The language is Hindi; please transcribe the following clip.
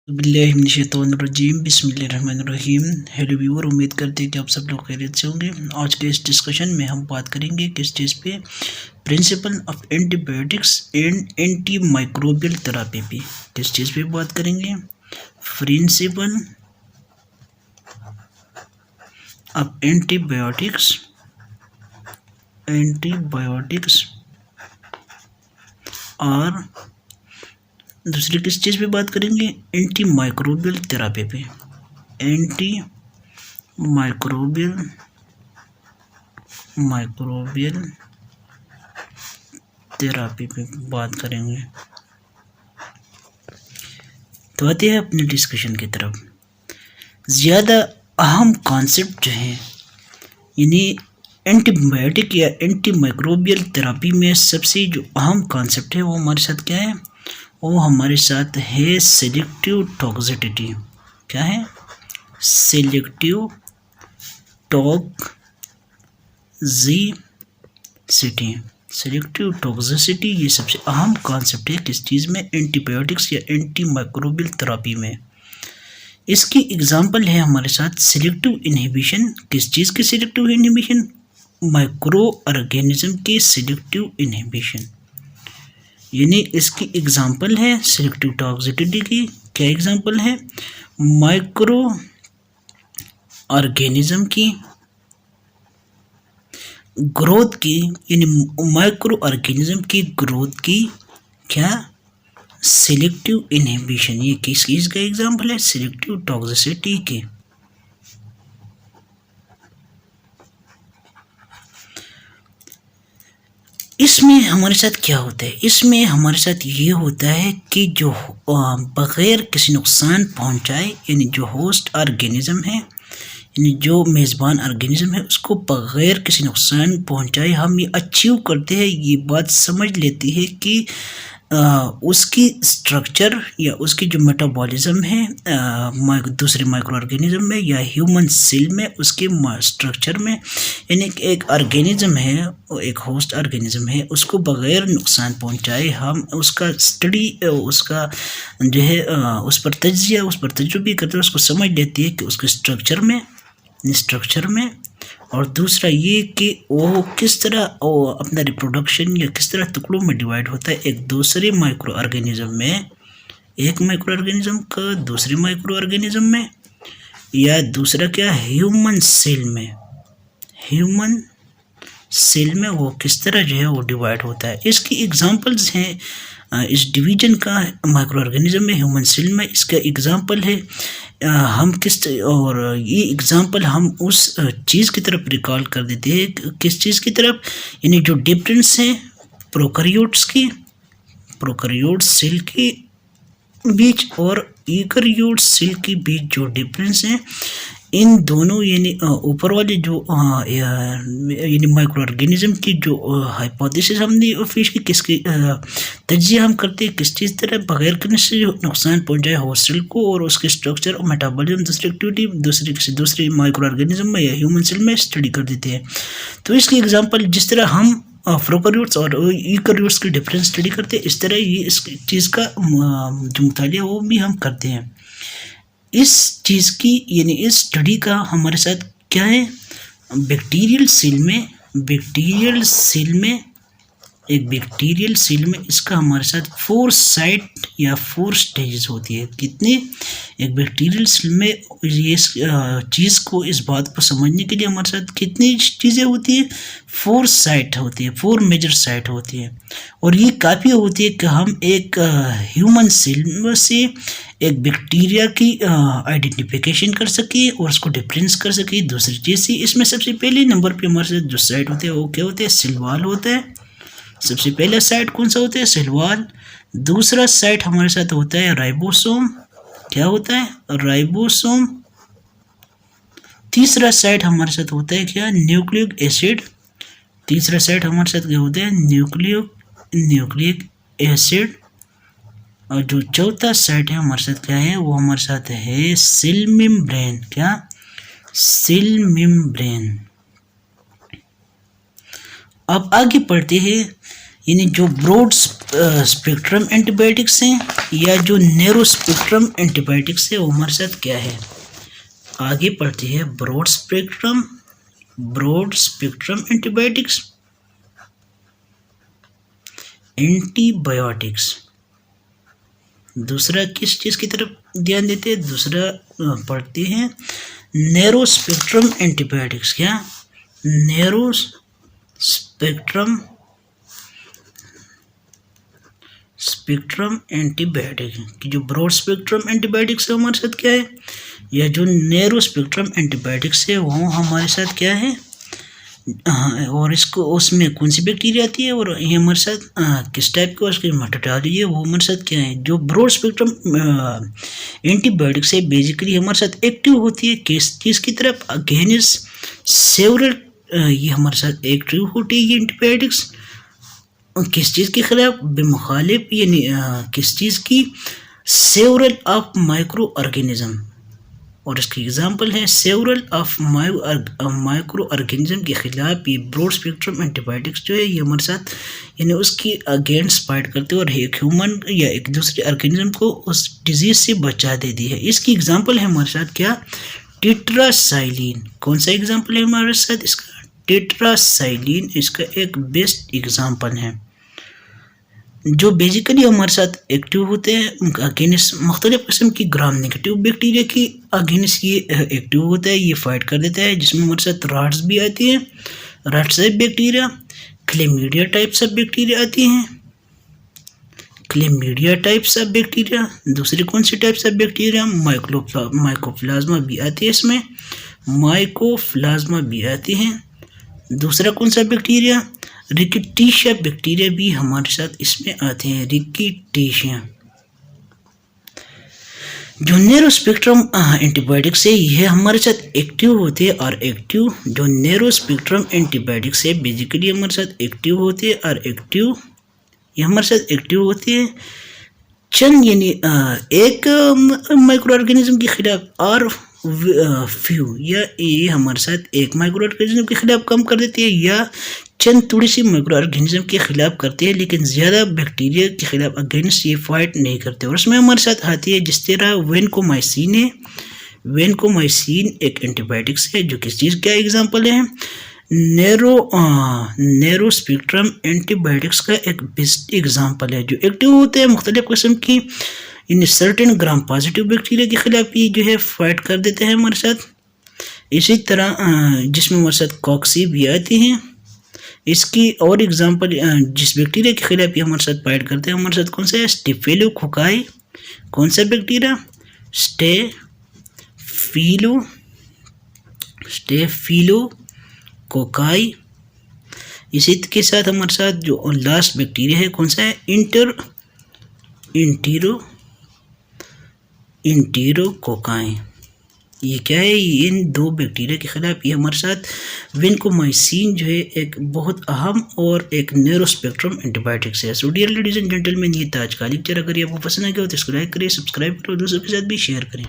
बिस्मिल्लाहिर्रहमानिर्रहीम बिस्मिल्लाहिर्रहमानिर्रहीम। हेलो व्यूअर, उम्मीद करते हैं कि आप सब लोग खैरियत से होंगे। आज के इस डिस्कशन में हम बात करेंगे किस चीज़ पे, principle of antibiotics and anti microbial therapy पे। किस चीज़ पे बात करेंगे? प्रिंसिपल ऑफ एंटीबायोटिक्स और दूसरी किस चीज़ पे बात करेंगे? एंटी माइक्रोबियल थेरेपी पे। एंटी माइक्रोबियल थेरेपी पे बात करेंगे। तो आते हैं अपने डिस्कशन की तरफ। ज़्यादा अहम कॉन्सेप्ट जो है, यानी एंटीबायोटिक या एंटी माइक्रोबियल थेरेपी में सबसे जो अहम कॉन्सेप्ट है वो हमारे साथ क्या है? वो हमारे साथ है सेलेक्टिव टॉक्सिसिटी। क्या है? सेलेक्टिव टॉक्सिसिटी ये सबसे अहम कॉन्सेप्ट है किस चीज़ में? एंटीबायोटिक्स या एंटी माइक्रोबियल थेरेपी में। इसकी एग्जांपल है हमारे साथ सिलेक्टिव इनहिबिशन। किस चीज़ की सिलेक्टिव इनहिबिशन? माइक्रो ऑर्गेनिज्म की सिलेक्टिव इनहिबिशन। यानी इसकी एग्जांपल है सिलेक्टिव टॉक्सिसिटी की। क्या एग्जांपल है? माइक्रो ऑर्गेनिज्म की ग्रोथ की, यानी माइक्रो ऑर्गेनिज्म की ग्रोथ की क्या? Selective inhibition. ये किस चीज़ का एग्जांपल है? सिलेक्टिव टॉक्सिसिटी के। इसमें हमारे साथ क्या होता है? इसमें हमारे साथ ये होता है कि जो बग़ैर किसी नुकसान पहुंचाए, यानी जो होस्ट ऑर्गेनिज्म है, यानी जो मेज़बान ऑर्गेनिज्म है, उसको बग़ैर किसी नुकसान पहुंचाए हम ये अचीव करते हैं। ये बात समझ लेती है कि उसकी स्ट्रक्चर या उसकी जो मेटाबॉलिज्म है दूसरे माइक्रो ऑर्गेनिज्म में या ह्यूमन सेल में, उसके स्ट्रक्चर में, यानी कि एक ऑर्गेनिज्म है, एक होस्ट ऑर्गेनिज्म है, उसको बग़ैर नुकसान पहुंचाए हम उसका स्टडी, उसका जो है उस पर तज्जिया, उस पर तजुर्बे करते हैं, उसको समझ लेती है कि उसके स्ट्रक्चर में और दूसरा ये कि वो किस तरह अपना रिप्रोडक्शन या किस तरह टुकड़ों में डिवाइड होता है एक दूसरे माइक्रो ऑर्गेनिज्म में, एक माइक्रो ऑर्गेनिज्म का दूसरे माइक्रो ऑर्गेनिज्म में, या दूसरा क्या, ह्यूमन सेल में वो किस तरह जो है वो डिवाइड होता है। इसकी एग्जांपल्स हैं इस डिवीजन का माइक्रो ऑर्गेनिज्म में, ह्यूमन सेल में। इसका एग्जांपल है हम और ये एग्जांपल हम उस चीज़ की तरफ रिकॉल कर देते हैं। किस चीज़ की तरफ? यानी जो डिफरेंस है प्रोकैरियोट सेल के बीच और यूकैरियोट सेल के बीच जो डिफरेंस है, इन दोनों यानी ऊपर वाले जो यानी माइक्रो ऑर्गेनिज्म की जो हाइपोथेसिस हमने पेश की, किसकी तज्जिया हम करते हैं, किस चीज़ तरह बगैर करने से जो नुकसान पहुंचाए होस्ट सेल को और उसके स्ट्रक्चर और मेटाबॉलिज्म, दूसरी एक्टिविटी दूसरे माइक्रो ऑर्गेनिज्म में या ह्यूमन सेल में स्टडी कर देते हैं। तो इसकी एग्जाम्पल जिस तरह हम प्रोकैरियोट्स और यूकैरियोट्स की डिफरेंस स्टडी करते हैं, इस तरह ये इस चीज़ का जो मुतालिया वो भी हम करते हैं। इस चीज़ की यानी इस स्टडी का हमारे साथ क्या है? बैक्टीरियल सेल में इसका हमारे साथ 4 साइट या 4 स्टेजेस होती है। कितने? एक बैक्टीरियल सेल में ये चीज़ को, इस बात को समझने के लिए हमारे साथ कितनी चीज़ें होती है? 4 साइट होती है, 4 मेजर साइट होती है। और ये काफ़ी होती है कि हम एक ह्यूमन सेल में से एक बैक्टीरिया की आइडेंटिफिकेशन कर सके और उसको डिफरेंस कर सके दूसरी चीज़ से। इसमें सबसे पहले नंबर पे हमारे साथ जो साइट होते हैं वो क्या होते हैं? सेल वॉल होता है। सबसे पहला साइट कौन सा होता है? Cell wall. दूसरा साइट हमारे साथ होता है राइबोसोम। क्या होता है? राइबोसोम। तीसरा साइट हमारे साथ होता है क्या? Nucleic acid. तीसरा साइट हमारे साथ क्या होता है? Nucleic acid. और जो चौथा साइट है हमारे साथ क्या है? वो हमारे साथ है सेल मेम्ब्रेन। क्या? Cell membrane. अब आगे पढ़ते हैं यानी जो ब्रॉड स्पेक्ट्रम एंटीबायोटिक्स हैं या जो नैरो स्पेक्ट्रम एंटीबायोटिक्स है वो हमारे साथ क्या है। आगे पढ़ते हैं ब्रॉड स्पेक्ट्रम एंटीबायोटिक्स। दूसरा किस चीज़ की तरफ ध्यान देते हैं, दूसरा पढ़ते हैं नैरो स्पेक्ट्रम एंटीबायोटिक्स। क्या नैरो स्पेक्ट्रम एंटीबायोटिक कि जो ब्रॉड स्पेक्ट्रम एंटीबायोटिक्स है हमारे साथ क्या है, या जो नैरो स्पेक्ट्रम एंटीबायोटिक्स है वो हमारे साथ क्या है। और इसको उसमें कौन सी बैक्टीरिया आती है और ये हमारे साथ किस टाइप का उसकी मेटाडॉलॉजी है वो हमारे साथ क्या है। जो ब्रॉड स्पेक्ट्रम एंटीबायोटिक्स है बेसिकली हमारे साथ एक्टिव होती है किस चीज़ की तरफ, अगेंस्ट सेवरल, ये हमारे साथ एक्टिव होती है ये एंटीबायोटिक्स किस चीज़ के खिलाफ, बेमुखालिफ, यानी किस चीज़ की, सेवरल ऑफ माइक्रो ऑर्गेनिज्म। और इसकी एग्जांपल है सेवरल ऑफ माइक्रो ऑर्गेनिज्म के खिलाफ ये ब्रॉड स्पेक्ट्रम एंटीबायोटिक्स जो है ये हमारे साथ यानी उसकी अगेंस्ट फाइट करते हैं और एक ह्यूमन या एक दूसरे ऑर्गेनिज्म को उस डिजीज से बचा देती है। इसकी एग्जांपल है हमारे साथ क्या, टेट्रासाइलिन। कौन सा एग्जांपल है हमारे साथ इसका, टेट्रासाइलिन इसका एक बेस्ट एग्जांपल है जो बेसिकली हमारे साथ एक्टिव होते हैं अगेंस्ट मुख्तलिफ किस्म की ग्राम नेगेटिव बैक्टीरिया की अगेंस्ट ये एक्टिव होता है, ये फाइट कर देता है, जिसमें हमारे साथ राट्स भी आती हैं, rats type bacteria, chlamydia types of bacteria आती हैं, क्लेमीडिया टाइप्स ऑफ बैक्टीरिया। दूसरी कौन सी टाइप्स ऑफ बैक्टीरिया, माइकोप्लाज्मा भी आती है, इसमें माइकोप्लाज्मा भी आती हैं। दूसरा कौन सा बैक्टीरिया, रिकेटिशिया बैक्टीरिया भी हमारे साथ इसमें आते हैं, रिकेटिशिया। जो नैरो स्पेक्ट्रम एंटीबायोटिक्स है यह हमारे साथ एक्टिव होते हैं और एक्टिव जो नैरो स्पेक्ट्रम एंटीबायोटिक्स है बेसिकली हमारे साथ एक्टिव होते हैं और एक्टिव ये हमारे साथ एक्टिव होते हैं चंद यानी एक माइक्रो ऑर्गेनिज्म के खिलाफ और फ्यू या ये हमारे साथ एक माइक्रो ऑर्गेनिज्म के खिलाफ कम कर देती है या चंद थोड़ी सी माइक्रो ऑर्गेनिज्म के खिलाफ करती है, लेकिन ज़्यादा बैक्टीरिया के खिलाफ अगेंस्ट ये फाइट नहीं करते। और उसमें हमारे साथ आती है जिस तरह वेनकोमाइसिन है, वेनकोमाइसिन एक एंटीबायोटिक्स है जो किस चीज़ का एग्जाम्पल है, नैरो स्पेक्ट्रम एंटीबायोटिक्स का एक बेस्ट एग्जाम्पल है जो एक्टिव होते हैं मुख्तलिफ किस्म की in certain gram positive bacteria के खिलाफ ये जो है फाइट कर देते हैं हमारे साथ। इसी तरह जिसमें हमारे साथ कॉक्सी भी आती हैं, इसकी और एग्जांपल जिस बैक्टीरिया के खिलाफ ये हमारे साथ फाइट करते हैं हमारे साथ कौन सा है, स्टेफिलोकोकाई। कौन सा बैक्टीरिया, स्टेफिलोकोकाई। इसी के साथ हमारे साथ जो लास्ट बैक्टीरिया है कौन सा है, इंटेरोकोकाई। ये क्या है, इन दो बैक्टीरिया के खिलाफ ये हमारे साथ वेनकोमाइसिन जो है एक बहुत अहम और एक नैरो स्पेक्ट्रम एंटीबायोटिक्स है। So dear ladies and gentleman, ये ताज का लेक्चर अगर ये आपको पसंद आ गया हो तो इसको लाइक करिए, सब्सक्राइब करो, दोस्तों के साथ भी शेयर करें।